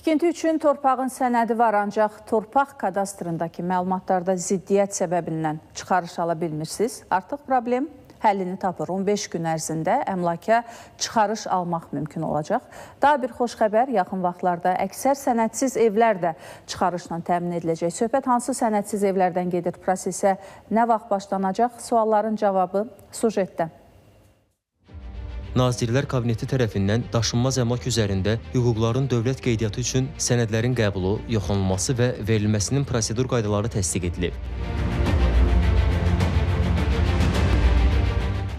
Tikinti üçün torpağın sənədi var, ancaq torpaq kadastrındakı məlumatlarda ziddiyyət səbəbindən çıxarış ala bilmirsiniz. Artıq problem həllini tapır. 15 gün ərzində əmlaka çıxarış almaq mümkün olacaq. Daha bir xoş xəbər, yaxın vaxtlarda əksər sənədsiz evlər də çıxarışla təmin ediləcək. Söhbət hansı sənədsiz evlərdən gedir, prosesə nə vaxt başlanacaq? Sualların cavabı sujetdə. Nazirlər Kabineti tərəfindən daşınmaz əmlak üzərində hüquqların dövlət qeydiyyatı üçün sənədlərin qəbulu, yoxlanılması və verilməsinin prosedur qaydaları təsdiq edilib.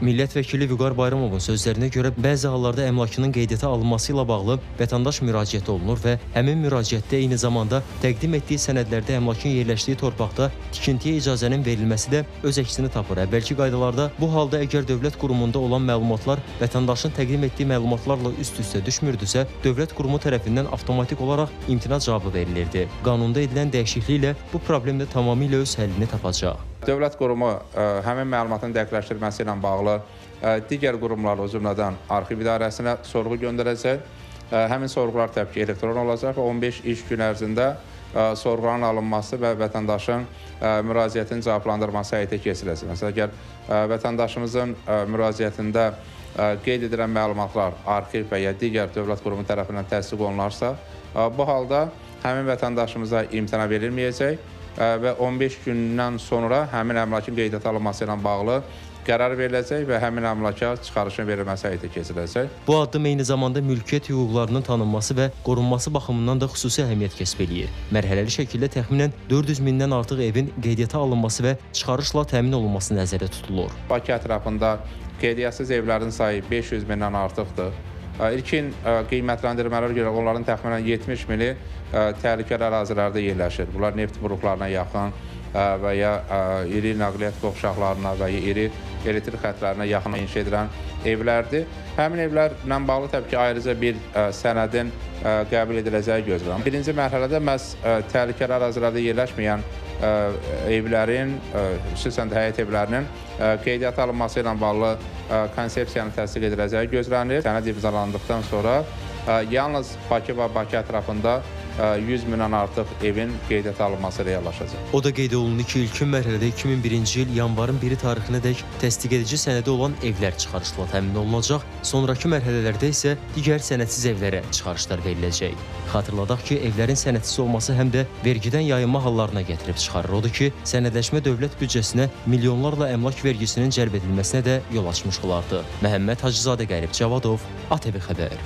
Millət vəkili Vüqar Bayramovun sözlərinə görə bəzi hallarda əmlakının qeydiyyata alınması ilə bağlı vətəndaş müraciəti olunur və həmin müraciətdə eyni zamanda təqdim etdiyi sənədlərdə əmlakın yerləşdiyi torpaqda tikintiyə icazənin verilməsi də öz əksini tapır. Əvvəlki qaydalarda bu halda əgər dövlət qurumunda olan məlumatlar vətəndaşın təqdim etdiyi məlumatlarla üst-üstə düşmürdüsə, dövlət qurumu tərəfindən avtomatik olaraq imtina cavabı verilirdi. Qanunda edilən dəyişikliklə bu problem də tamamilə öz həllini tapacaq. Dövlət qurumu həmin məlumatın dəqiqləşdirilməsi ilə bağlı digər qurumlarla, o cümlədən arxiv idarəsinə sorğu göndərəcək. Həmin sorğular təbii ki, elektron olacaq və 15 iş gün ərzində sorğuların alınması və vətəndaşın müraciətinin cavablandırılması həyata keçiriləcək. Məsələn, əgər vətəndaşımızın müraciətində qeyd edilən məlumatlar arxiv və ya digər dövlət qurumu tərəfindən təsdiq olunarsa, bu halda həmin vətəndaşımıza imtina verilməyəcək və 15 gündən sonra həmin əmlakın qeydiyyata alınması ilə bağlı qərar veriləcək və həmin əmlaka çıxarışın verilməsi həyata keçiriləcək. Bu addım eyni zamanda mülkiyyət hüquqlarının tanınması və qorunması baxımından da xüsusi əhəmiyyət kəsb eləyir. Mərhələli şəkildə təxminən 400 mindən artıq evin qeydiyyata alınması və çıxarışla təmin olunması nəzərdə tutulur. Bakı ətrafında qeydiyyətsiz evlərin sayı 500 mindən artıqdır. İlkin qiymətləndirmələrə görə onların təxminən 70 mini təhlükəli ərazilərdə yerləşir. Bunlar neft buruqlarına yaxın və ya iri nəqliyyat qovşaqlarına və ya iri elektrik xətlərinə yaxın inşa edilən evlərdir. Həmin evlərlə bağlı təbii ki, ayrıca bir sənədin qəbul ediləcəyi gözlənir. Birinci mərhələdə məhz təhlükəli ərazilərdə yerləşməyən evlərin, xüsusən də həyət evlərinin qeydiyyata alınması ilə bağlı konsepsiyanın təsdiq ediləcəyi gözlənilir. Sənəd imzalandıqdan sonra yalnız Bakı və Bakı ətrafında 100 mindən artıq evin qeydiyyata alınması reallaşacaq. O da qeyd olundu ki, ilkin mərhələdə 2001-ci il yanvarın 1-i tarixinədək təsdiq edici sənədi olan evlər çıxarışla təmin olunacaq. Sonrakı mərhələlərdə isə digər sənədsiz evlərə çıxarışlar veriləcək. Xatırladaq ki, evlərin sənədsiz olması həm də vergidən yayınma hallarına gətirib çıxarır. Odur ki, sənədləşmə dövlət büdcəsinə milyonlarla əmlak vergisinin cəlb edilməsinə də yol açmış olardı. Məhəmməd Hacızadə, Qərib Cavadov, ATV Xəbər.